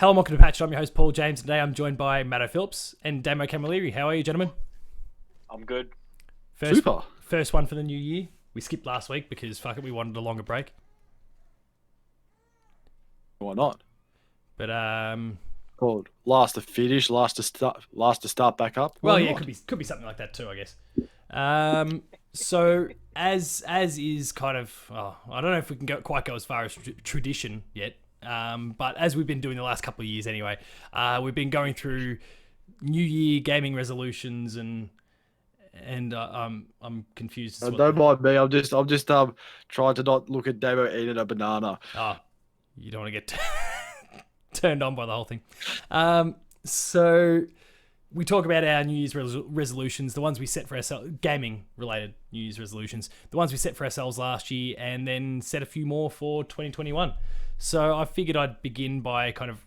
Hello, welcome to Patch. I'm your host, Paul James. Today I'm joined by Matto Phillips and Damo Camilleri. How are you, gentlemen? I'm good. Super. First one for the new year. We skipped last week because, fuck it, we wanted a longer break. Why not? But, Called last to finish, last to start back up. well, Why yeah, not? could be something like that too, I guess. So as is kind of, I don't know if we can quite go as far as tradition yet. But as we've been doing the last couple of years anyway, we've been going through New Year gaming resolutions and I'm confused. As Don't mind me. I'm just trying to not look at Damo eating a banana. You don't want to get turned on by the whole thing. So we talk about our New Year's resolutions, the ones we set for ourselves, gaming-related New Year's resolutions, the ones we set for ourselves last year, and then set a few more for 2021. So I figured I'd begin by kind of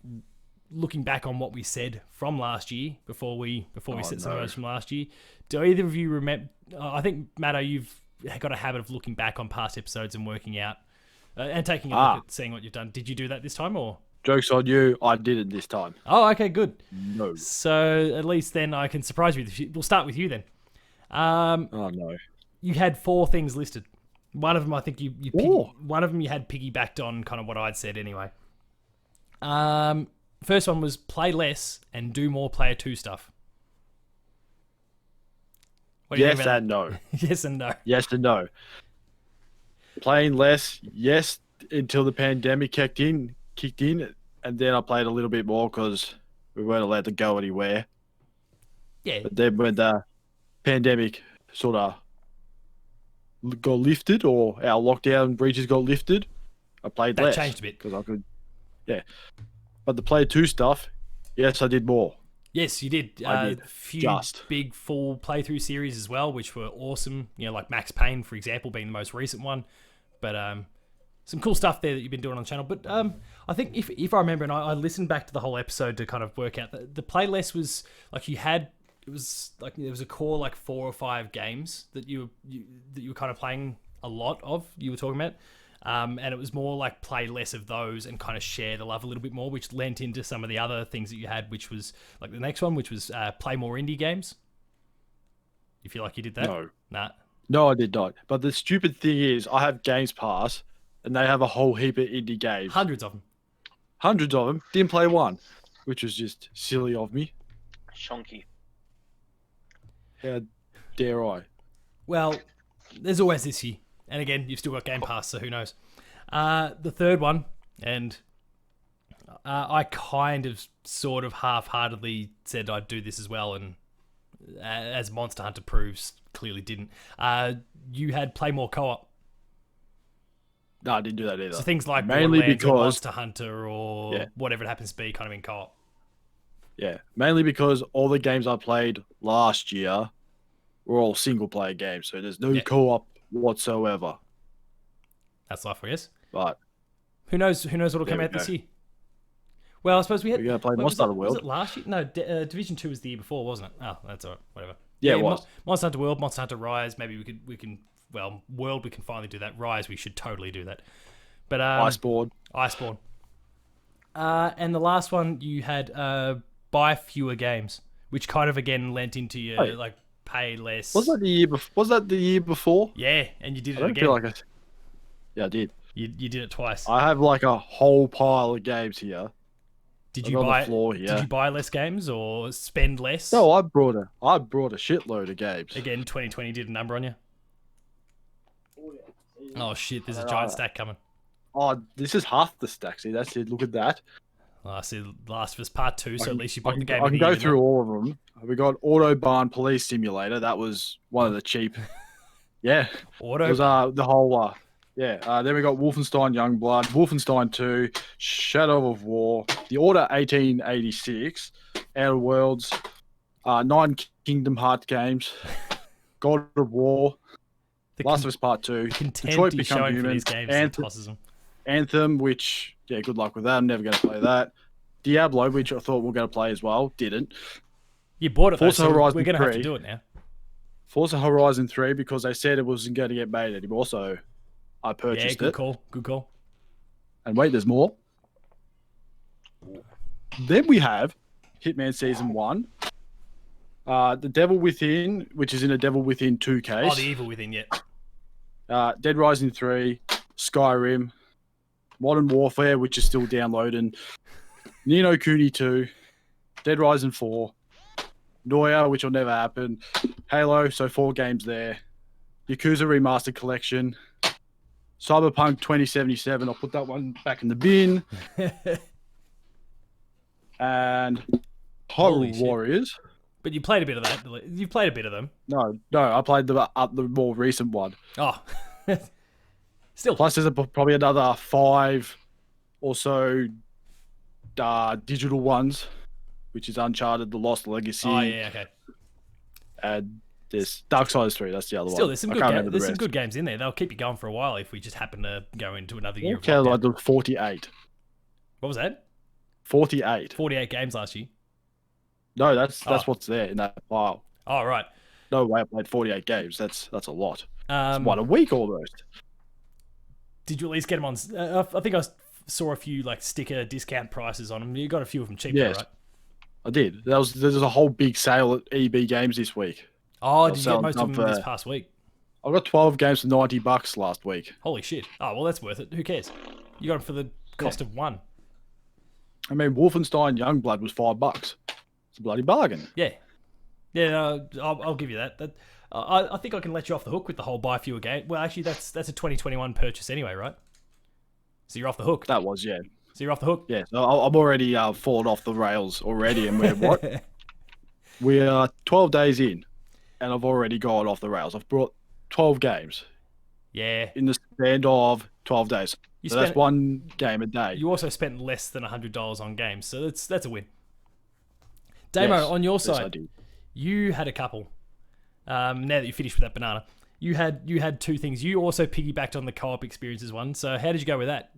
looking back on what we said from last year before we set some of those from last year. Do either of you remember? I think, Matto, you've got a habit of looking back on past episodes and working out and taking a look at seeing what you've done. Did you do that this time, or? Joke's on you. I did it this time. Oh, okay, good. No. So at least then I can surprise you. We'll start with you then. Oh no. You had 4 things listed. One of them, I think one of them you had piggybacked on kind of what I'd said anyway. First one was play less and do more player 2 stuff. What do you think Yes about and no. Yes and no. Yes and no. Playing less, yes, until the pandemic kicked in, and then I played a little bit more because we weren't allowed to go anywhere. Yeah. But then when the pandemic sort of got lifted, or our lockdown breaches got lifted, I played less. That changed a bit. Because I could, yeah. But the player 2 stuff, yes, I did more. Yes, you did. I did. A few big full playthrough series as well, which were awesome. You know, like Max Payne, for example, being the most recent one. But some cool stuff there that you've been doing on the channel. But I think if I remember, and I listened back to the whole episode to kind of work out, the play less was like it was like there was a core like 4 or 5 games that you were kind of playing a lot of. You were talking about. And it was more like play less of those and kind of share the love a little bit more, which lent into some of the other things that you had, which was like the next one, which was play more indie games. You feel like you did that? No. Nah. No, I did not. But the stupid thing is, I have Games Pass, and they have a whole heap of indie games. Hundreds of them. Hundreds of them. Didn't play one, which was just silly of me. Shonky. How dare I? Well, there's always this year. And again, you've still got Game Pass, so who knows? The third one, and I kind of sort of half-heartedly said I'd do this as well, and as Monster Hunter proves, clearly didn't. You had play more co-op. No, I didn't do that either. So things like mainly Borderlands because or Monster Hunter or whatever it happens to be kind of in co-op. Yeah, mainly because all the games I played last year were all single-player games, so there's no co-op whatsoever. That's life, I guess. But who knows what'll come out this year? Well, I suppose we had. We're gonna play Monster Hunter World. Was it last year? No, Division 2 was the year before, wasn't it? Oh, that's alright. Whatever. Yeah, it was. Monster Hunter World, Monster Hunter Rise. Maybe we can. Well, World, we can finally do that. Rise, we should totally do that. But Iceborne. And the last one you had buy fewer games, which kind of again lent into your like pay less. Was that the year before? Yeah, and you did it I don't again. feel like it. Yeah, I did. You did it twice. I have like a whole pile of games here. Did you buy less games or spend less? No, I brought a shitload of games. Again, 2020 did a number on you. Oh shit! There's a giant stack coming. Oh, this is half the stack. See, that's it. Look at that. I see Last of Us Part 2, so at least you bought the game. I can go through all of them. We got Autobahn Police Simulator. That was one of the cheap. Yeah. Auto. It was the whole. Then we got Wolfenstein Youngblood, Wolfenstein 2, Shadow of War, The Order 1886, Outer Worlds, 9 Kingdom Hearts games, God of War, Last of Us Part 2, Detroit Become Human, Anthem, which, good luck with that. I'm never going to play that. Diablo, which I thought we were going to play as well, didn't. You bought it, Forza Horizon we're going to have to 3. do it now. Forza Horizon 3, because they said it wasn't going to get made anymore, so I purchased it. Good call. And wait, there's more. Then we have Hitman Season 1. The Devil Within, which is in a Devil Within 2 case. Oh, the Evil Within, yeah. Dead Rising 3, Skyrim, Modern Warfare, which is still downloading, Ni no Kuni 2, Dead Rising 4, Noia, which will never happen, Halo, so 4 games there, Yakuza Remastered Collection, Cyberpunk 2077, I'll put that one back in the bin, and Holy Hyrule shit. Warriors. But you played a bit of that. You played a bit of them. No, I played the more recent one. Oh. Still. Plus, there's probably another 5 or so digital ones, which is Uncharted, The Lost Legacy. Oh, yeah, okay. And there's Darksiders 3. That's the other Still, one. there's some good games in there. They'll keep you going for a while if we just happen to go into another year of Okay, lockdown. like the 48. What was that? 48. 48 games last year. No, that's what's there in that file. Oh, right. No way I played 48 games. That's a lot. It's Um, a week almost. did you at least get them on? I think I saw a few like sticker discount prices on them. You got a few of them cheap, Yes. right? I did. There's a whole big sale at EB Games this week. Oh, They'll did you sell get most of them them this for- past week? I got 12 games for $90 last week. Holy shit. Oh, well, that's worth it. Who cares? You got them for the cost of one. I mean, Wolfenstein Youngblood was $5. It's a bloody bargain. Yeah. Yeah, I'll give you that. I think I can let you off the hook with the whole buy fewer game. Well, actually, that's a 2021 purchase anyway, right? So you're off the hook. That was, yeah. So you're off the hook. Yeah, so I'm already fallen off the rails already, and we're what? We are 12 days in, and I've already gone off the rails. I've brought 12 games Yeah. in the span of 12 days. You So that's spent- one game a day. You also spent less than $100 on games, so that's a win. Damo, Yes. on your Yes, I side, did. you had a couple. Now that you finished with that banana, you had 2 things. You also piggybacked on the co-op experiences one. So how did you go with that?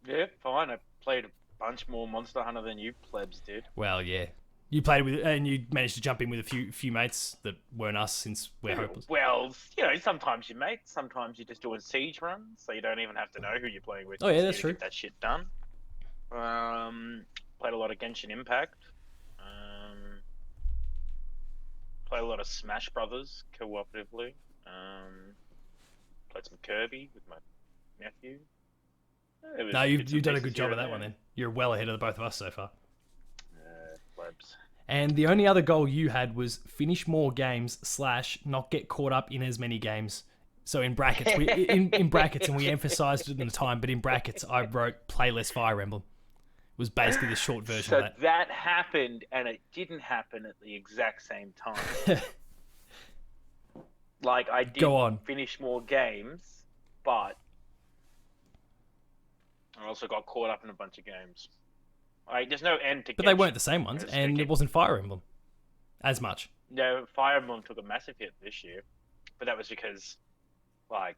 Yeah, fine. I played a bunch more Monster Hunter than you plebs did. Well, yeah, you played with, and you managed to jump in with a few mates that weren't us, since we're hopeless. Well, sometimes you mate, sometimes you're just doing siege runs, so you don't even have to know who you're playing with. Oh, yeah, So that's you true. Get that shit done. Played a lot of Genshin Impact. Played a lot of Smash Brothers cooperatively. Played some Kirby with my nephew. It was No, bits you've and done a pieces good job here of that and one. there. Then you're well ahead of the both of us so far. Plebs. And the only other goal you had was finish more games / not get caught up in as many games. So in brackets, in brackets, and we emphasised it in the time, but in brackets, I wrote play less Fire Emblem. Was basically the short version So of that. that happened, and it didn't happen at the exact same time. Like, I did Go on. finish more games, but I also got caught up in a bunch of games. Like, there's no end to. But they weren't the same ones, It's and tricky. it wasn't Fire Emblem as much. No, Fire Emblem took a massive hit this year, but that was because, like,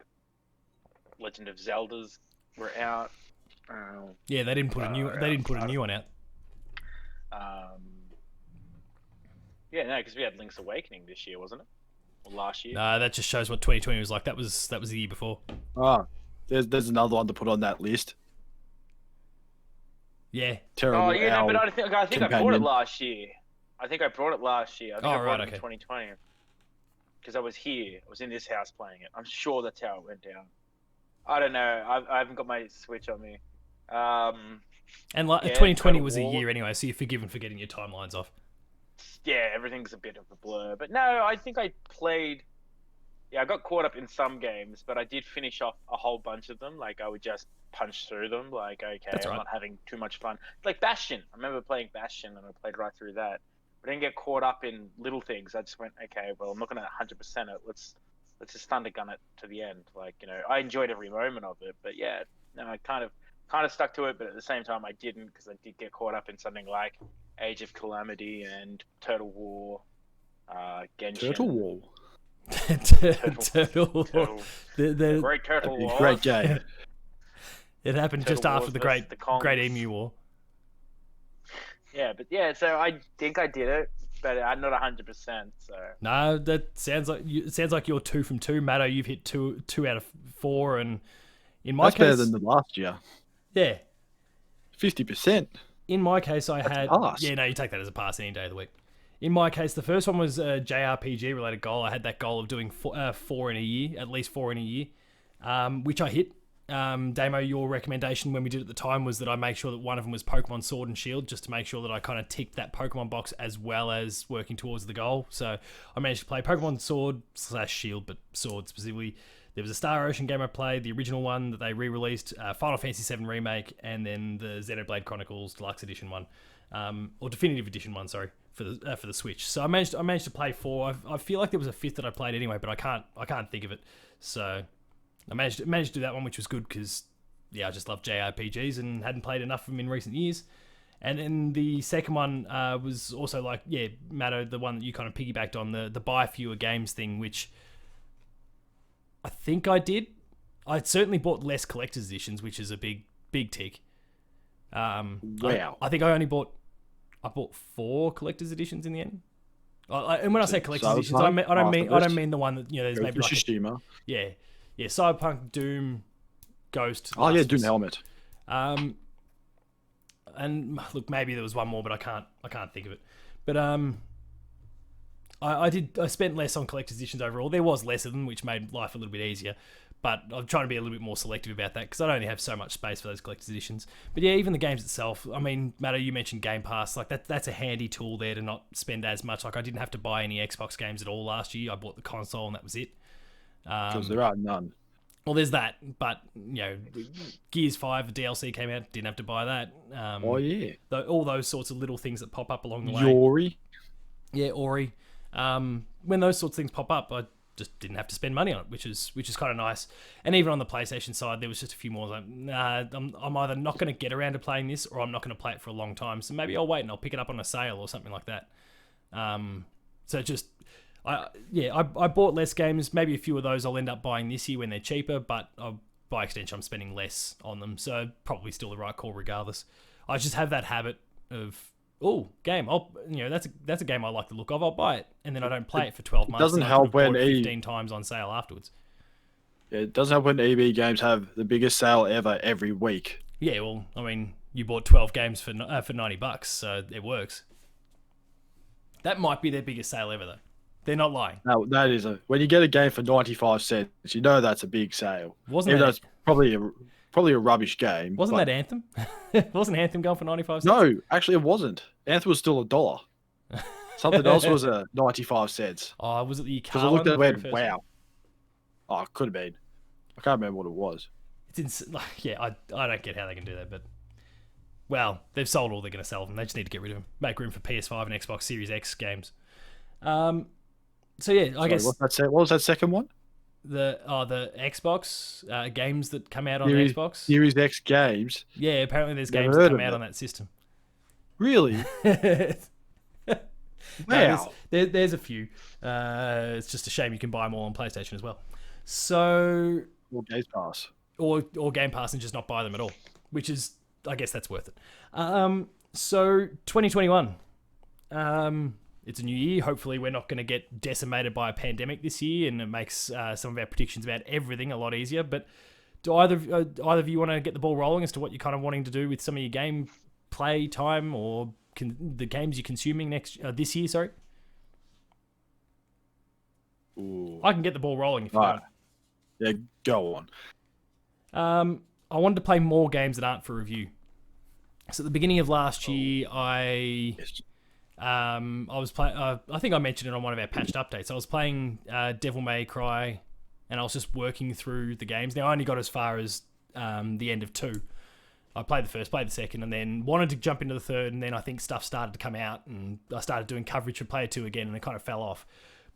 Legend of Zeldas were out. Yeah, they didn't put a new one out. Yeah, no, because we had Link's Awakening this year, wasn't it? Or last year? Nah, that just shows what 2020 was like. That was the year before. Ah, there's another one to put on that list. Yeah. Terrible. Oh yeah, no, but I think I bought it companion. last year. I think I brought it last year. I think Oh, I bought right, it in okay. 2020 because I was here. I was in this house playing it. I'm sure that's how it went down. I don't know. I haven't got my Switch on me. And like Yeah, 2020 Total was a War. year anyway, so you're forgiven for getting your timelines off. Yeah, everything's a bit of a blur. But no, I think I played. Yeah, I got caught up in some games, but I did finish off a whole bunch of them. Like, I would just punch through them. Like, okay, That's I'm right. not having too much fun. Like Bastion. I remember playing Bastion, and I played right through that. But I didn't get caught up in little things. I just went, okay, well, I'm not going to 100% it. Let's just thunder gun it to the end. Like, I enjoyed every moment of it. But yeah, no, I kind of stuck to it. But at the same time, I didn't, because I did get caught up in something like Age of Calamity and Turtle War, Genshin. Turtle Wall. Turtle. Turtle. The Great Turtle War. Great game. It happened Turtle just after Wars the versus the Kongs. Great Emu War. Yeah, but yeah, so I think I did it, but I'm not 100%. So No, that sounds like it sounds like you're 2 from 2. Matto, you've hit two out of 4, and in my That's case, better than the last year. yeah, 50%. in my case, I That's a had... pass. Yeah, no, you take that as a pass any day of the week. In my case, the first one was a JRPG-related goal. I had that goal of doing four in a year, at least 4 in a year, which I hit. Damo, your recommendation when we did it at the time was that I make sure that one of them was Pokemon Sword and Shield, just to make sure that I kind of ticked that Pokemon box as well as working towards the goal. So I managed to play Pokemon Sword / Shield, but Sword specifically. There was a Star Ocean game I played, the original one that they re-released, Final Fantasy VII Remake, and then the Xenoblade Chronicles Deluxe Edition one, or Definitive Edition one, sorry, for the Switch. So I managed to play 4. I feel like there was a 5th that I played anyway, but I can't think of it. So I managed to do that one, which was good because, yeah, I just love JRPGs and hadn't played enough of them in recent years. And then the second one was also like, yeah, Matto, the one that you kind of piggybacked on, the buy fewer games thing, which I think I did. I certainly bought less collector's editions, which is a big tick. Wow. I think I bought 4 collector's editions in the end. And when I say collector's editions, I don't mean the one that, you know, there's maybe like yeah, Cyberpunk, Doom, Ghost. Oh yeah, Doom Helmet. And look, maybe there was one more, but I can't think of it. But I spent less on collector's editions overall. There was less of them, which made life a little bit easier. But I'm trying to be a little bit more selective about that because I only have so much space for those collector's editions. But yeah, even the games itself. I mean, Matto, you mentioned Game Pass. Like that's a handy tool there to not spend as much. Like I didn't have to buy any Xbox games at all last year. I bought the console and that was it. Because there are none. Well, there's that, but you know, Gears 5, the DLC came out, didn't have to buy that. Oh yeah, all those sorts of little things that pop up along the way. Yori. Yeah, Ori. When those sorts of things pop up, I just didn't have to spend money on it, which is kind of nice. And even on the PlayStation side, there was just a few more like, nah, I'm either not going to get around to playing this, or I'm not going to play it for a long time. So maybe I'll wait and I'll pick it up on a sale or something like that. So just. I bought less games. Maybe a few of those I'll end up buying this year when they're cheaper, but by extension I'm spending less on them. So probably still the right call regardless. I just have that habit of game. That's a game I like the look of. I'll buy it, and then I don't play it for 12 months. Doesn't help when 15 times on sale afterwards. Yeah, it doesn't help when EB games have the biggest sale ever every week. Yeah, well, I mean, you bought 12 games for $90, so it works. That might be their biggest sale ever, though. They're not lying. No, that is when you get a game for 95 cents, you know that's a big sale. Even though it's probably a rubbish game. Wasn't that Anthem? Wasn't Anthem going for 95 cents? No, actually it wasn't. Anthem was still $1. Something else was 95 cents. Oh, was it the Yakawa? Because I looked at it and went, wow. Oh, it could have been. I can't remember what it was. Yeah, I don't get how they can do that, but well, they've sold all they're going to sell them. They just need to get rid of them. Make room for PS5 and Xbox Series X games. So yeah, I guess what was that second one? The Xbox games that come out on the Xbox Series X games. Yeah, apparently there's games that come out on that system. Really? Wow. There's a few. It's just a shame you can buy them all on PlayStation as well. So or Game Pass, or Game Pass and just not buy them at all, which is, I guess that's worth it. So 2021. It's a new year. Hopefully we're not going to get decimated by a pandemic this year, and it makes some of our predictions about everything a lot easier. But do either of you want to get the ball rolling as to what you're kind of wanting to do with some of your game play time or the games you're consuming this year? Sorry. Ooh. I can get the ball rolling if you want. Yeah, go on. I wanted to play more games that aren't for review. So at the beginning of last year, I was playing. I think I mentioned it on one of our patched updates. I was playing Devil May Cry, and I was just working through the games. Now I only got as far as the end of 2. I played the first, played the second, and then wanted to jump into the third. And then I think stuff started to come out, and I started doing coverage for Player 2 again, and it kind of fell off.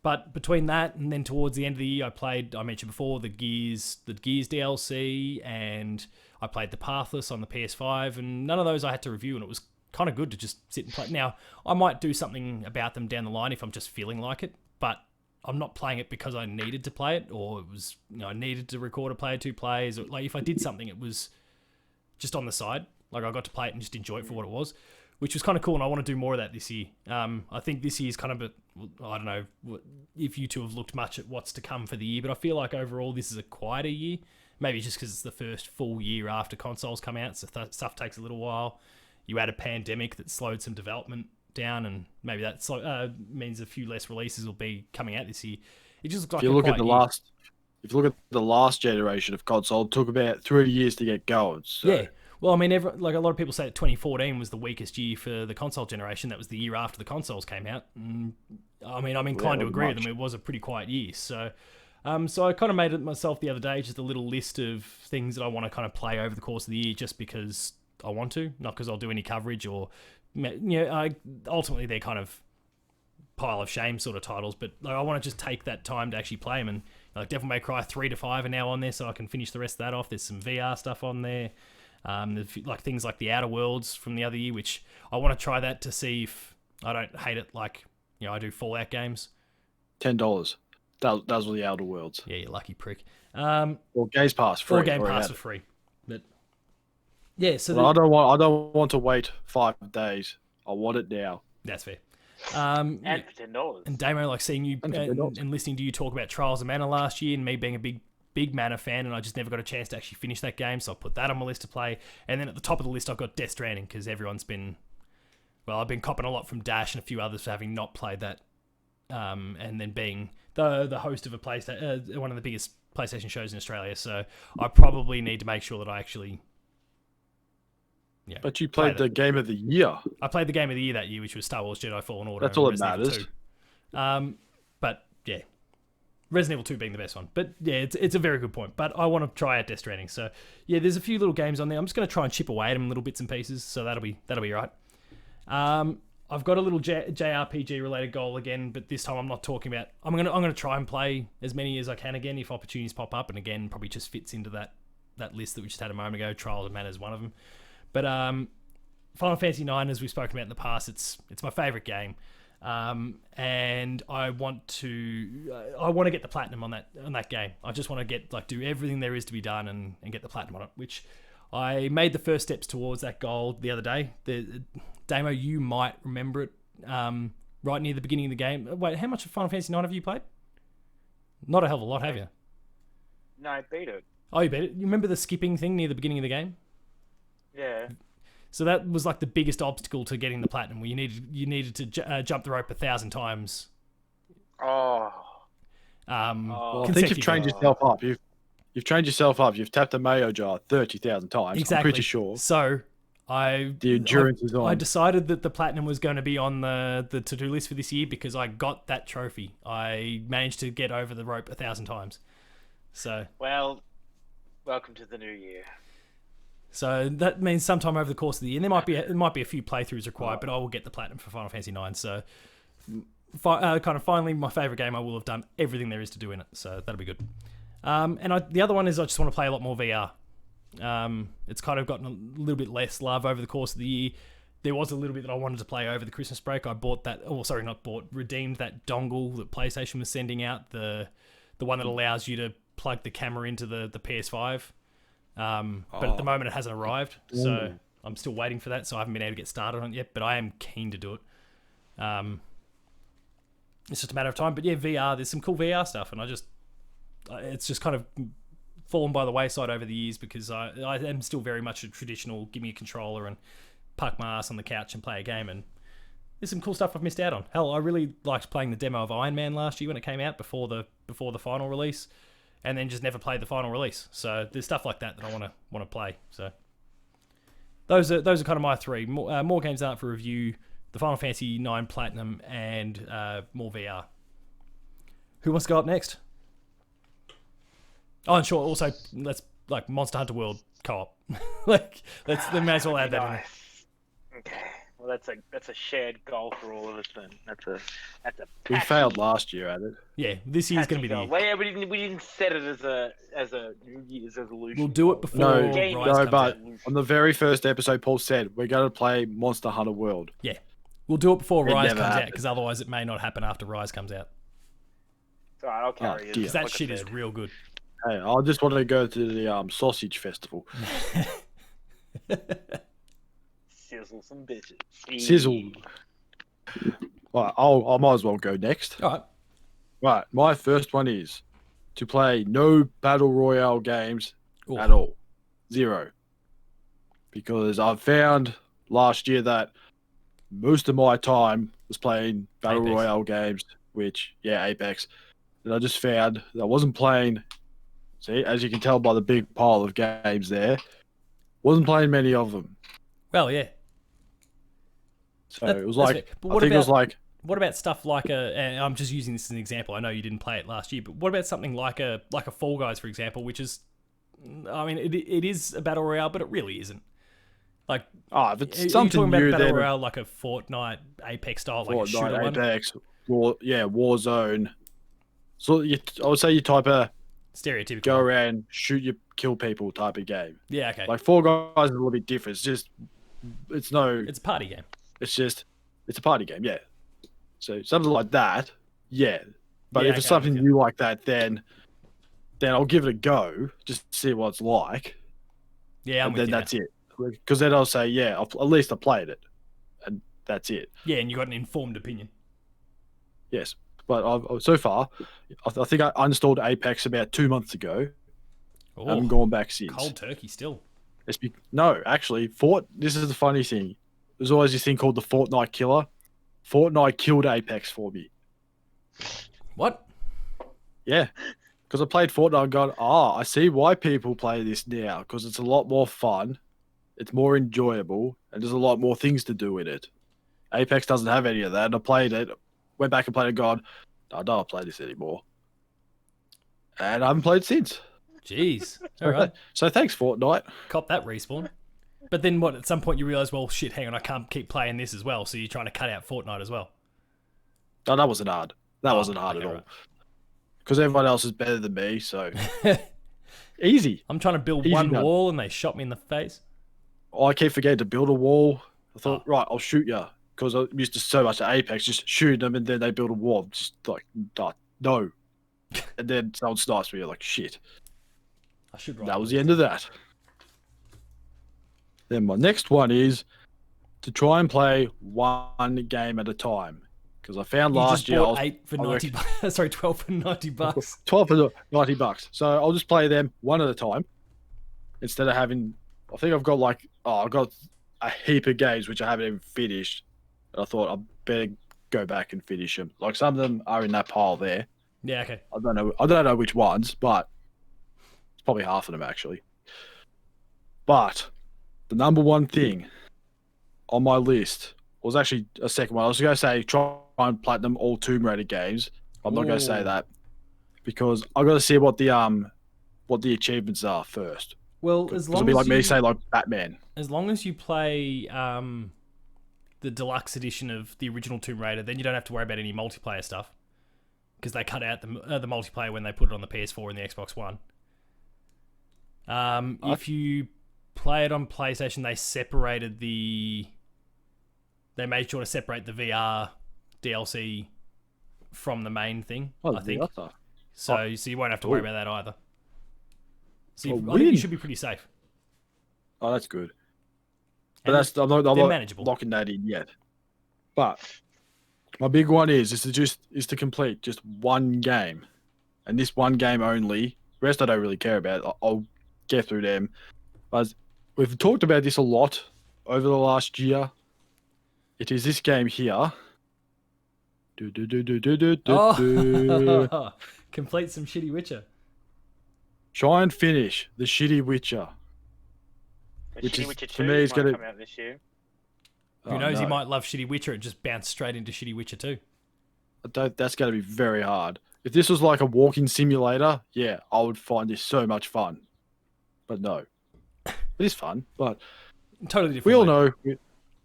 But between that and then towards the end of the year, I mentioned before, the Gears DLC, and I played the Pathless on the PS5, and none of those I had to review, and it was kind of good to just sit and play. Now, I might do something about them down the line if I'm just feeling like it, but I'm not playing it because I needed to play it, or it was, I needed to record a Player 2 plays, or like if I did something, it was just on the side. Like I got to play it and just enjoy it for what it was, which was kind of cool, and I want to do more of that this year. I think this year's kind of I don't know if you two have looked much at what's to come for the year, but I feel like overall this is a quieter year. Maybe just because it's the first full year after consoles come out, so stuff takes a little while. you had a pandemic that slowed some development down, and maybe that means a few less releases will be coming out this year. It just looks like If you look at the last generation of console, it took about 3 years to get going. So. Yeah. Well, I mean, a lot of people say that 2014 was the weakest year for the console generation. That was the year after the consoles came out. I mean, I'm inclined to agree with them. It was a pretty quiet year. So I kind of made it myself the other day, just a little list of things that I want to kind of play over the course of the year, just because I want to, not because I'll do any coverage or, ultimately they're kind of pile of shame sort of titles, but I want to just take that time to actually play them. And like Devil May Cry 3 to 5 are now on there, so I can finish the rest of that off. There's some VR stuff on there. Like things like the Outer Worlds from the other year, which I want to try that to see if I don't hate it like I do Fallout games. $10. Those were the Outer Worlds. Yeah, you lucky prick. Or Games Pass free. Or Game Pass for free. But yeah, so I don't want to wait 5 days. I want it now. That's fair. And for $10. And Damo, like seeing you and listening to you talk about Trials of Mana last year, and me being a big Mana fan, and I just never got a chance to actually finish that game, so I'll put that on my list to play. And then at the top of the list, I've got Death Stranding, because everyone's been... Well, I've been copping a lot from Dash and a few others for having not played that, and then being the host of a one of the biggest PlayStation shows in Australia, so I probably need to make sure that I actually... Yeah, but you played the game of the year. I played the game of the year that year, which was Star Wars Jedi Fallen Order. That's all that matters. But yeah, Resident Evil 2 being the best one. But yeah, it's a very good point. But I want to try out Death Stranding. So yeah, there's a few little games on there. I'm just going to try and chip away at them in little bits and pieces. So that'll be right. I've got a little JRPG related goal again, but this time I'm not talking about. I'm gonna try and play as many as I can again if opportunities pop up, and again probably just fits into that list that we just had a moment ago. Trials of Mana is one of them. But Final Fantasy IX, as we've spoken about in the past, it's my favorite game, and I want to get the platinum on that game. I just want to do everything there is to be done and get the platinum on it, which I made the first steps towards that goal the other day. Damo, you might remember it, right near the beginning of the game. Wait, how much of Final Fantasy IX have you played? Not a hell of a lot, have you? No, I beat it. Oh, you beat it. You remember the skipping thing near the beginning of the game? Yeah. So that was like the biggest obstacle to getting the platinum, where you needed to jump the rope 1,000 times. Oh. Well, I think you've trained yourself up. You've trained yourself up. You've tapped a mayo jar 30,000 times. Exactly. I'm pretty sure. So the endurance is on. I decided that the platinum was going to be on the to-do list for this year because I got that trophy. I managed to get over the rope 1,000 times. So well, welcome to the new year. So that means sometime over the course of the year, and there might be a few playthroughs required, but I will get the platinum for Final Fantasy IX. So, kind of finally, my favorite game. I will have done everything there is to do in it, so that'll be good. The other one is I just want to play a lot more VR. It's kind of gotten a little bit less love over the course of the year. There was a little bit that I wanted to play over the Christmas break. I redeemed that dongle that PlayStation was sending out, the one that allows you to plug the camera into the PS5. But at the moment it hasn't arrived, so I'm still waiting for that, so I haven't been able to get started on it yet, but I am keen to do it. It's just a matter of time. But yeah, VR, there's some cool VR stuff, and it's just kind of fallen by the wayside over the years because I am still very much a traditional give me a controller and park my ass on the couch and play a game, and there's some cool stuff I've missed out on. Hell, I really liked playing the demo of Iron Man last year when it came out before the final release. And then just never played the final release. So there's stuff like that I want to play. So those are kind of my three. More games out for review: the Final Fantasy IX Platinum and more VR. Who wants to go up next? Oh, and sure. Also, let's like Monster Hunter World co-op. They may as well add that in there. Okay. Well, that's a shared goal for all of us then. That's a. We failed last year at it. Yeah, this year's going to be the year. Well, yeah, we didn't set it as a New Year's resolution. We'll do it before Rise comes but out. On the very first episode, Paul said we're going to play Monster Hunter World. Yeah, we'll do it before Rise comes happened. out because otherwise it may not happen after Rise comes out. All right, I'll carry it. Because that shit is real good. Hey, I just want to go to the sausage festival. Sizzle some bitches. Sizzle. Right, I might as well go next. All right. Right, my first one is to play no battle royale games at all, 0, because I've found last year that most of my time was playing Battle Apex. Royale games, which, yeah, Apex. And I just found that I wasn't playing, see, as you can tell by the big pile of games there, wasn't playing many of them. Well, yeah. So That- it was that's like, fair. But I what think it was about- like, What about stuff like and I'm just using this as an example. I know you didn't play it last year, but what about something like a Fall Guys, for example, which is, I mean, it is a battle royale, but it really isn't. Like, if are it's you something talking about new, a battle then royale like a Fortnite, Apex style, like a shooter Fortnite, one? Apex, Warzone. So I would say you type a Stereotypical. go one. around, shoot you, kill people type of game. Yeah, okay. Like Fall Guys is a little bit different. It's It's a party game. it's a party game, yeah. So something like that, yeah. But Yeah, if it's okay, I'm something with you. new like that, then I'll give it a go, just to see what it's like, Yeah, I'm and with then you. that's it. Because then I'll say, yeah, at least I played it, and that's it. Yeah, and you got an informed opinion. Yes, but so far, I think I uninstalled Apex about 2 months ago. I haven't Oh, gone back since. cold turkey still. No, actually, this is the funny thing. There's always this thing called the Fortnite killer. Fortnite killed Apex for me. What? Yeah, because I played Fortnite and gone, I see why people play this now, because it's a lot more fun, it's more enjoyable, and there's a lot more things to do in it. Apex doesn't have any of that, and I played it, went back and played it, and gone, I don't want to play this anymore. And I haven't played since. Jeez. All right. So thanks, Fortnite. Cop that respawn. But then what? At some point you realize, well, shit, hang on, I can't keep playing this as well. So you're trying to cut out Fortnite as well. No, that wasn't hard. That wasn't hard okay, at all. right. Because everyone else is better than me, so easy. I'm trying to build Easy one done. wall and they shot me in the face. I keep forgetting to build a wall. I thought, right, I'll shoot you. Because I'm used to so much at Apex, just shooting them and then they build a wall. I'm just like, no. And then someone snipes me, you're like, shit. I should write That was the end of that. Then my next one is to try and play one game at a time. Because I found You last just year I bought was 8 for 90 bucks. Sorry, 12 for 90 bucks. 12 for $90. So I'll just play them one at a time instead of having. I think I've got I've got a heap of games which I haven't even finished. And I thought I better go back and finish them. Like some of them are in that pile there. Yeah, okay. I don't know which ones, but it's probably half of them actually. But the number one thing on my list was actually a second one. I was going to say try and platinum all Tomb Raider games. I'm not going to say Ooh. that because I've got to see what the achievements are first. Well, Because as it'll long be as like you, me say like Batman. as long as you play the deluxe edition of the original Tomb Raider, then you don't have to worry about any multiplayer stuff because they cut out the multiplayer when they put it on the PS4 and the Xbox One. If you play it on PlayStation, they made sure to separate the VR DLC from the main thing. I think so you won't have to worry about that either. So I think you should be pretty safe. Oh, that's good. But And I'm not manageable. locking that in yet. But my big one is to complete just one game, and this one game only. The rest I don't really care about. I'll get through them. But we've talked about this a lot over the last year. It is this game here. Oh, complete some shitty Witcher. Try and finish the shitty Witcher. The Which Shitty is, Witcher for 2 me, it's might gonna- come out this year. Who knows? He might love shitty Witcher and just bounce straight into shitty Witcher 2. That's going to be very hard. If this was like a walking simulator, yeah, I would find this so much fun. But no, it is fun. But Totally different. we all mate.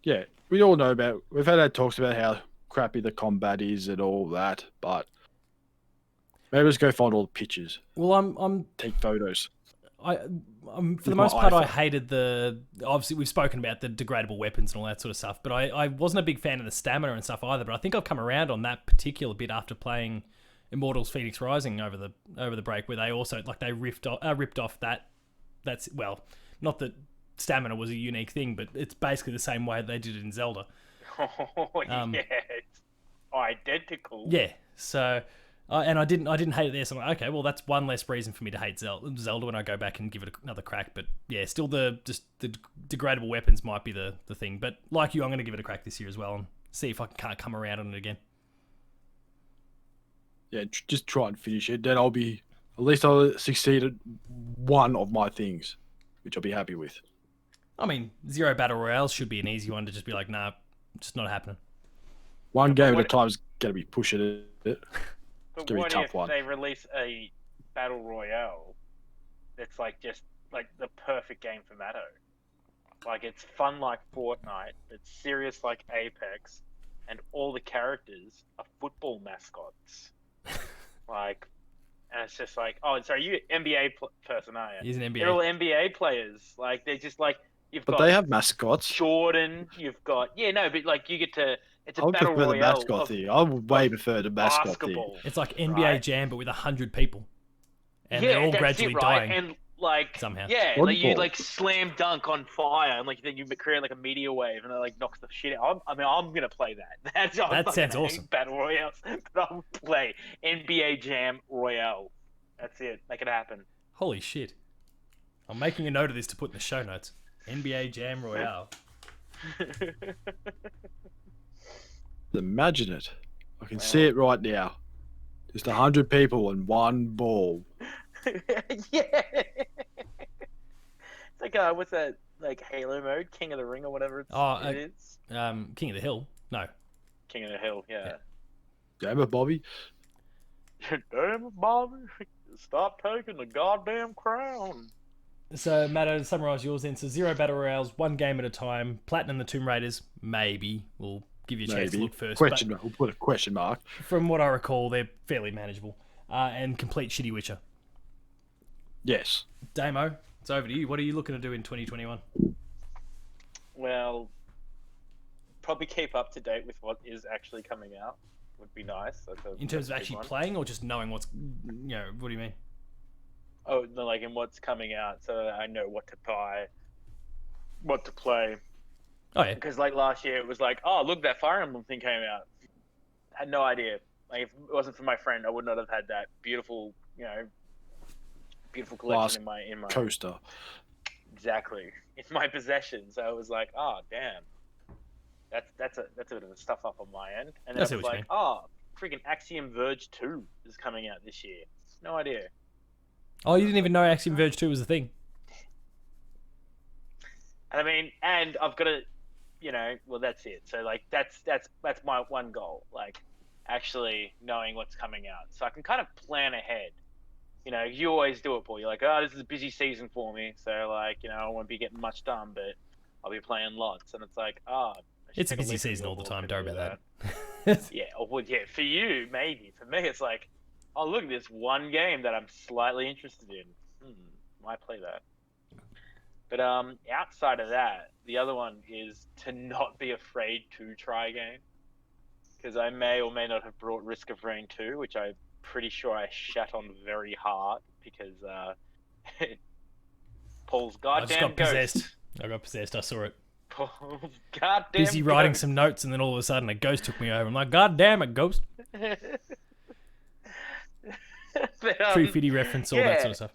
know, we all know about. We've had talks about how crappy the combat is and all that. But maybe let's go find all the pictures, Well, I'm take photos. for With the my most part, I iPhone. hated obviously we've spoken about the degradable weapons and all that sort of stuff, but I wasn't a big fan of the stamina and stuff either. But I think I've come around on that particular bit after playing Immortals: Phoenix Rising over the break, where they also they ripped off that. That's well, not that stamina was a unique thing, but it's basically the same way they did it in Zelda. Oh, yeah. It's identical. Yeah, so And I didn't hate it there. So I'm like, okay, well that's one less reason for me to hate Zelda when I go back and give it another crack. But yeah, still the degradable weapons might be the thing. But like you, I'm going to give it a crack this year as well and see if I can't come around on it again. Yeah, just try and finish it. Then at least I'll succeed at one of my things, which I'll be happy with. I mean, Zero Battle Royale should be an easy one to just be like, nah, just not happening. One game at a time is going to be pushing it. But It's gonna be what a tough if one. they release a battle royale that's like just like the perfect game for Matto? Like it's fun like Fortnite, it's serious like Apex, and all the characters are football mascots. Like, and it's just like, oh, sorry, you NBA person, aren't you? He's an NBA. They're all NBA players. Like they're just like But they have mascots. Jordan. You've got but like you get to. It's a I would battle prefer the royale mascot of thing. I would way prefer the mascot thing. basketball. It's like NBA right? Jam, but with 100 people, and they're all that's gradually it, right? dying. And like somehow. Yeah, Volleyball. like you like slam dunk on fire, and like then you create like a meteor wave, and it like knocks the shit out. I'm gonna play that. That sounds awesome. Battle royales, but I'll play NBA Jam Royale. That's it. Make it happen. Holy shit! I'm making a note of this to put in the show notes. NBA Jam Royale. Imagine it. I can see it right now. Just 100 people and one ball. Yeah. It's like what's that? Like Halo mode, King of the Ring or whatever it is. King of the Hill. No. King of the Hill. Yeah. Damn it, Bobby. Damn it, Bobby! Stop taking the goddamn crown. So, Matto, to summarise yours then, so 0 Battle Royales, one game at a time, Platinum the Tomb Raiders, maybe. We'll give you a chance to look first. Question mark. We'll put a question mark. From what I recall, they're fairly manageable. And complete Shitty Witcher. Yes. Damo, it's over to you. What are you looking to do in 2021? Well, probably keep up to date with what is actually coming out. Would be nice. In terms of actually playing or just knowing what do you mean? Oh, no, like in what's coming out, so I know what to buy, what to play. Oh yeah. Because like last year, it was like, oh look, that Fire Emblem thing came out. Had no idea. Like if it wasn't for my friend, I would not have had that beautiful, beautiful collection in my coaster. Exactly, in my possession. So I was like, oh damn, that's a bit of a stuff up on my end. And then I was like, oh, freaking Axiom Verge 2 is coming out this year. No idea. Oh, you didn't even know Axiom Verge 2 was a thing. And I mean, and I've got to, well, that's it. So like, that's my one goal. Like, actually knowing what's coming out, so I can kind of plan ahead. You always do it, Paul. You're like, oh, this is a busy season for me, so like, I won't be getting much done, but I'll be playing lots. And it's like, it's a busy season all the time. Don't worry about that. Yeah, for you maybe. For me, it's like, oh, look at this one game that I'm slightly interested in. Might play that. But outside of that, the other one is to not be afraid to try a game. Because I may or may not have brought Risk of Rain 2, which I'm pretty sure I shat on very hard because Paul's goddamn ghost. I got possessed. I saw it. Paul's goddamn busy writing some notes, and then all of a sudden a ghost took me over. I'm like, God damn it, ghost. But, True Fitty reference, all that sort of stuff.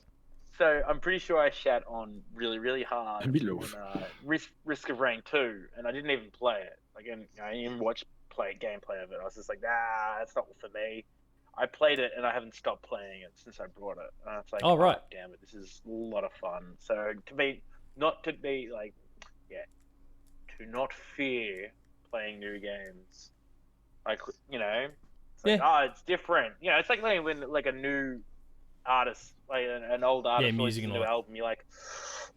So I'm pretty sure I shat on really, really hard on Risk of Rain 2, and I didn't even play it. Like, I didn't even watch gameplay of it. I was just like, that's not for me. I played it, and I haven't stopped playing it since I brought it. And it's like, oh, right. Damn it, this is a lot of fun. So to not fear playing new games. Like, it's like, it's different. It's like when like a new artist, like an old artist, releases a new album. You're like,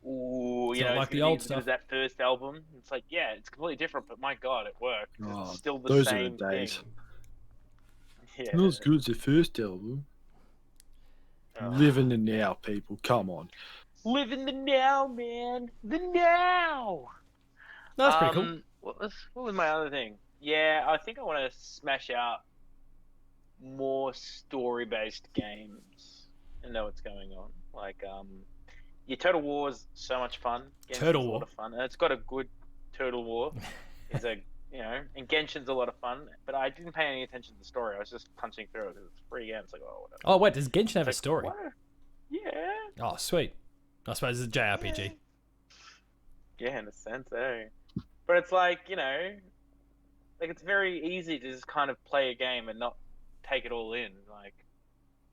ooh, like the old stuff. That first album, it's like, yeah, it's completely different, but my God, it worked. Oh, it's still the those same are the days. thing. Yeah. Not as good as the first album. Live in the now, people. Come on. Live in the now, man. The now. That's pretty cool. What was my other thing? Yeah, I think I want to smash out more story-based games and know what's going on. Like, Total War is so much fun. Total War. A lot of fun, and it's got a good Total War. It's a you know, and Genshin's a lot of fun, but I didn't pay any attention to the story. I was just punching through it because it's free game. It's like, oh, whatever. Oh wait, does Genshin have a Like, story? what? Yeah. Oh sweet. I suppose it's a JRPG. Yeah, in a sense, eh? But it's like, you know, like it's very easy to just kind of play a game and not take it all in. Like,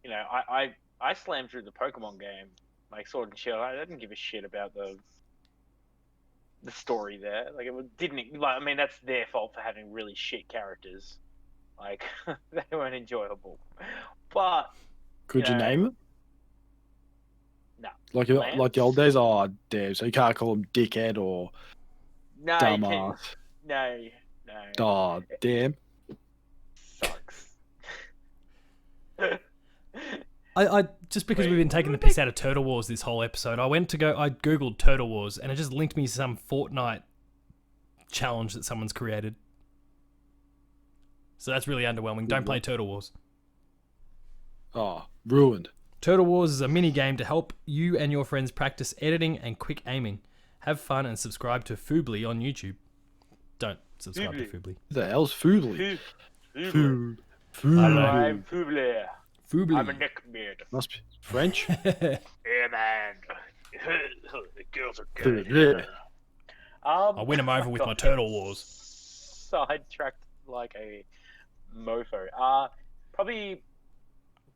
you know, I slammed through the Pokemon game, like Sword and Shield. I didn't give a shit about the story there. Like, didn't like. I mean, that's their fault for having really shit characters. Like, they weren't enjoyable. But Could you know, name it? no, Like Lance? like the old days? Oh, damn. So you can't call him dickhead or no, you can't. dumbass. No. Oh, damn. Sucks. I just because we've been taking the piss out of Turtle Wars this whole episode, I googled Turtle Wars and it just linked me to some Fortnite challenge that someone's created. So that's really underwhelming. Don't play Turtle Wars. Oh, ruined. Turtle Wars is a mini game to help you and your friends practice editing and quick aiming. Have fun and subscribe to Foobly on YouTube. Don't subscribe to Foobly. Who the hell's Foodly? I'm Food. Fubler. Foobly. I'm a neckbeard. Must be French? Yeah, man. The girls are good. Yeah. I win them over with my Turtle Wars. Sidetracked like a mofo. Probably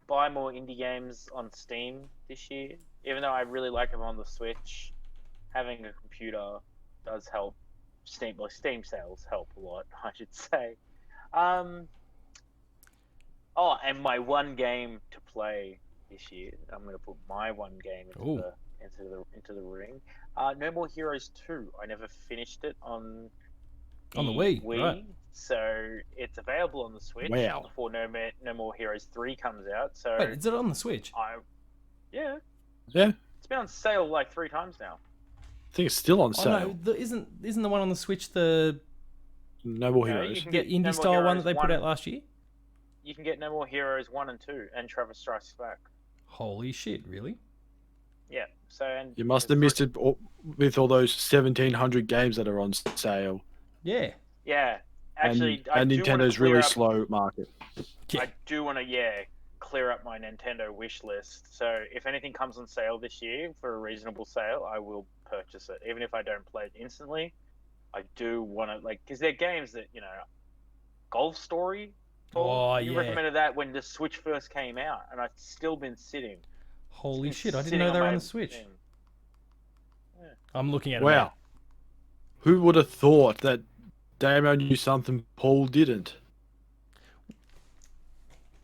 buy more indie games on Steam this year. Even though I really like them on the Switch, having a computer does help. Steam sales help a lot, I should say. Oh, and my one game to play this year. I'm gonna put my one game into the ring. No More Heroes 2. I never finished it on the Wii, right. So it's available on the Switch before No More Heroes 3 comes out. So Wait, is it on the Switch? Yeah. Yeah. It's been on sale like 3 times now. I think it's still on Oh sale. no, isn't the one on the Switch the No More Heroes. You can indie No More style one Heroes that they put out last year? You can get No More Heroes 1 and 2 and Travis Strikes Back. Holy shit, really? Yeah. So and You must have missed it with all those 1,700 games that are on sale. Yeah. Yeah. Actually, and I do wanna Nintendo's clear really up- slow market. Yeah. I do want to, clear up my Nintendo wish list. So if anything comes on sale this year for a reasonable sale, I will purchase it. Even if I don't play it instantly, I do want to, because they're games that, Golf Story. Oh, you yeah. recommended that when the Switch first came out, and I've still been sitting. Holy It's shit, I didn't sitting know they were my on the Switch. thing. I'm looking at it Wow. now. Who would have thought that Damo knew something Paul didn't?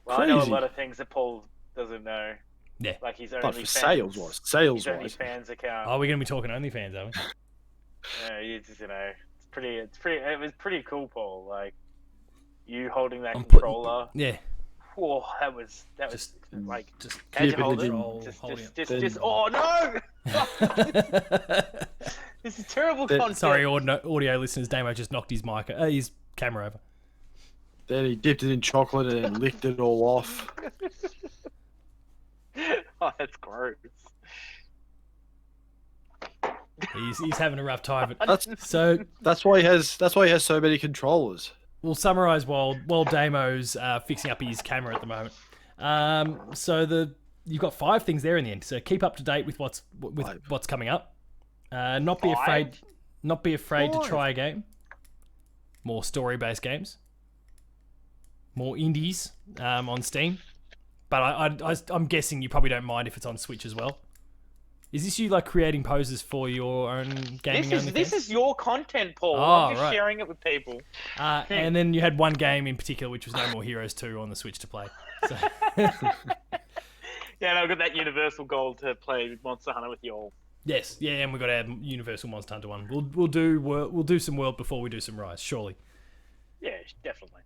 Well, I know a Crazy. lot of things that Paul doesn't know. Yeah. Like his But only for sales-wise. Sales-wise. OnlyFans account. Oh, we're going to be talking OnlyFans, are we? Yeah, it was pretty cool, Paul. Like you holding that controller. Yeah. Whoa, that was Just like Just how'd you keep it hold it? control, holding Just oh no! This is terrible content. Sorry, audio listeners, Damo just knocked his his camera over. Then he dipped it in chocolate and then licked it all off. Oh, that's gross. He's having a rough time. But That's so that's why he has so many controllers. we'll summarise while Damo's fixing up his camera at the moment. So you've got 5 things there in the end. So keep up to date with what's coming up. Not be afraid to try a game. More story-based games. More indies on Steam. But I'm guessing you probably don't mind if it's on Switch as well. Is this you creating poses for your own gaming? This is your content, Paul. Oh, I'm just right. sharing it with people. And then you had one game in particular, which was No More Heroes 2 on the Switch to play. So. Yeah, and I've got that universal goal to play Monster Hunter with you all. Yes, yeah, and we've got our Universal Monster Hunter one. We'll do some World before we do some Rise, surely. Yeah, definitely.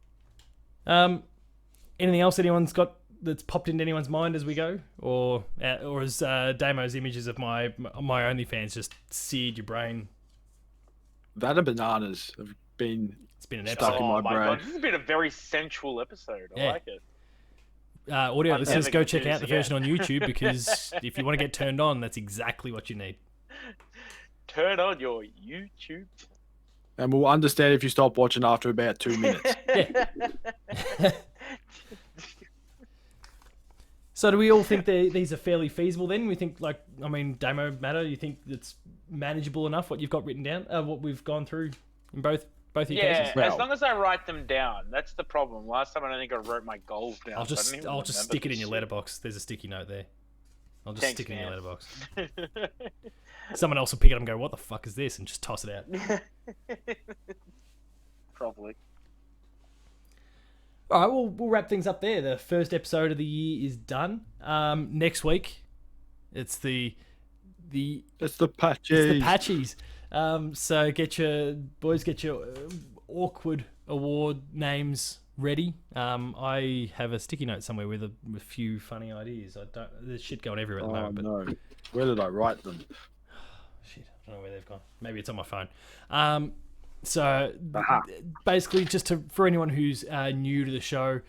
Anything else anyone's got that's popped into anyone's mind as we go, or has Damo's images of my OnlyFans just seared your brain? That and bananas have been It's been an stuck episode. in my brain. God, this has been a very sensual episode. I Yeah. like it. Audio I'm listeners, never go gonna check do out this the version on YouTube because if you want to get turned on, that's exactly what you need. Turn on your YouTube. And we'll understand if you stop watching after about 2 minutes. So do we all think these are fairly feasible then? We think, like, I mean, Damo, Matto, you think it's manageable enough what you've got written down, what we've gone through in both your cases? As long as I write them down. That's the problem. Last time I don't think I wrote my goals down. I'll just stick it in your letterbox. There's a sticky note there. I'll just stick it in your letterbox. Someone else will pick it up and go, "What the fuck is this?" and just toss it out. Probably. All right, we'll wrap things up there. The first episode of the year is done. Next week, it's the Patchies. It's the Patchies. So get your awkward award names ready. I have a sticky note somewhere with a few funny ideas. There's shit going everywhere at the moment. No. Where did I write them? Shit, I don't know where they've gone. Maybe it's on my phone. So basically, just for anyone who's new to the show,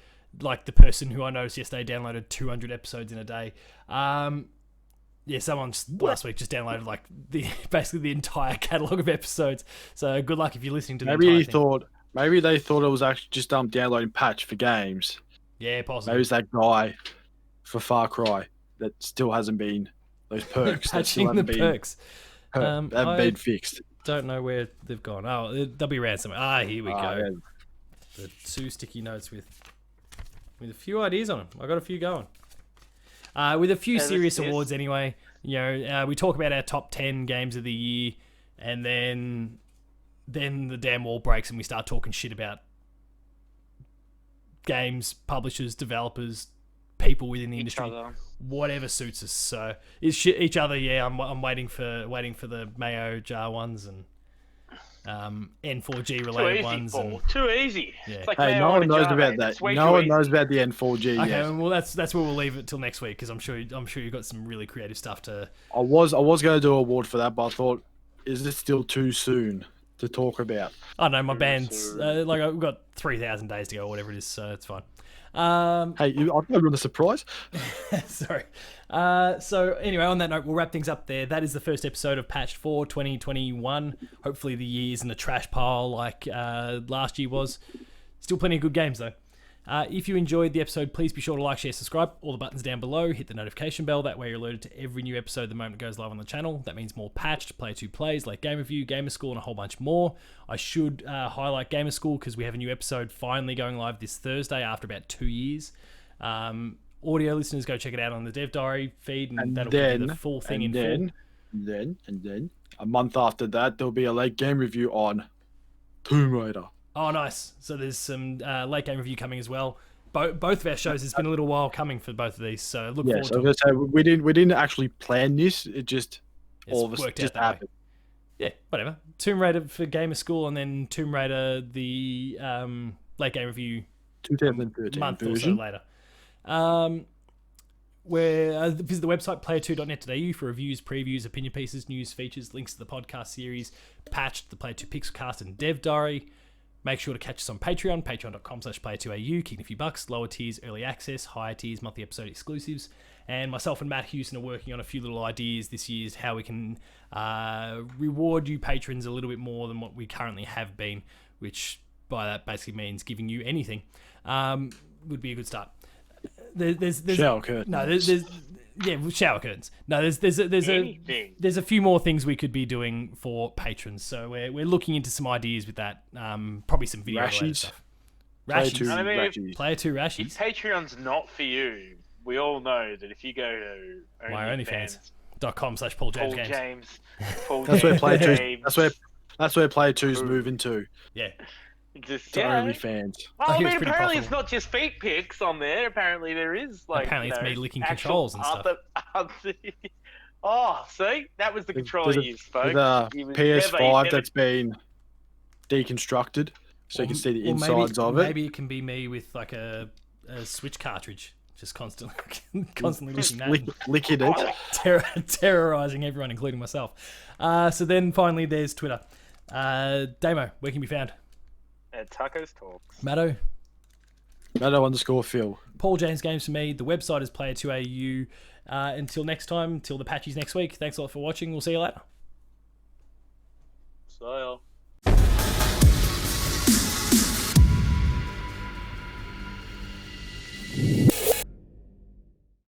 like the person who I noticed yesterday downloaded 200 episodes in a day. Someone last week just downloaded like basically the entire catalog of episodes. So good luck if you're listening to the entire thing. Maybe they thought it was actually just downloading patch for games. Yeah, possibly. Maybe it's that guy for Far Cry that still hasn't been those perks. Patching the perks. Haven't been fixed. Don't know where they've gone. Oh, they'll be around somewhere. Here we go. Yeah. The 2 sticky notes with a few ideas on them. I got a few going. With a few serious awards anyway. You know, we talk about our top 10 games of the year, and then the damn wall breaks and we start talking shit about games, publishers, developers, people within the industry, whatever suits us. So it's each other. Yeah, I'm waiting for the Mayo jar ones and N4G related ones. Too easy. Yeah. It's like hey, no one knows about that. No one knows about the N4G. Okay, yet. well that's where we'll leave it till next week because I'm sure you've got some really creative stuff to. I was going to do an award for that, but I thought, is it still too soon to talk about? I don't know. My band's like I've got 3,000 days to go, or whatever it is, so it's fine. Hey, I've never ruined a surprise. Sorry. So anyway, on that note, we'll wrap things up there. That is the first episode of Patch 4 2021. Hopefully the year isn't a trash pile like last year was. Still plenty of good games though. If you enjoyed the episode, please be sure to like, share, subscribe. All the buttons down below. Hit the notification bell. That way you're alerted to every new episode the moment it goes live on the channel. That means more Patched, Player 2 Plays, like Game Review, Gamer School, and a whole bunch more. I should highlight Gamer School because we have a new episode finally going live this Thursday after about 2 years. Audio listeners, go check it out on the Dev Diary feed, and that'll give you the full thing in full. And then, a month after that, there'll be a late game review on Tomb Raider. Oh, nice. So there's some late game review coming as well. Both of our shows, it's been a little while coming for both of these, so look forward to it. I was going to say, we didn't actually plan this. It just all of us just happened. Yeah, whatever. Tomb Raider for Gamer School, and then Tomb Raider, the late game review 2013 month version. or so later. Where visit the website player2.net.au for reviews, previews, opinion pieces, news, features, links to the podcast series, Patched, the Player 2 Pixelcast, and Dev Diary. Make sure to catch us on Patreon, patreon.com/player2au, kicking a few bucks, lower tiers, early access, higher tiers, monthly episode exclusives. And myself and Matt Houston are working on a few little ideas this year as how we can reward you patrons a little bit more than what we currently have been, which by that basically means giving you anything. Would be a good start. There's shower curtains. No, there's shower curtains. No, there's a few more things we could be doing for patrons. So we're looking into some ideas with that. Probably some video related stuff. Rashies. Player 2 Rashies. If Patreon's not for you, we all know that if you go to myonlyfans.com/Paul James. That's where Player 2. That's where Player 2's moving to. Yeah. Just OnlyFans. Well, I mean, apparently it's not just feet pics on there. Apparently there is it's me licking controls and stuff. Oh, see, that was the controller you spoke. With a PS5 that's been deconstructed, so you can see the insides of it. Maybe it can be me with like a Switch cartridge, just constantly looking that, licking it, terrorizing everyone, including myself. So then finally, there's Twitter. Damo, where can you be found? At Tacos Talks. Matto _Phil. Paul James Games for me. The website is player2au. Until next time, till the patches next week. Thanks a lot for watching. We'll see you later. See ya.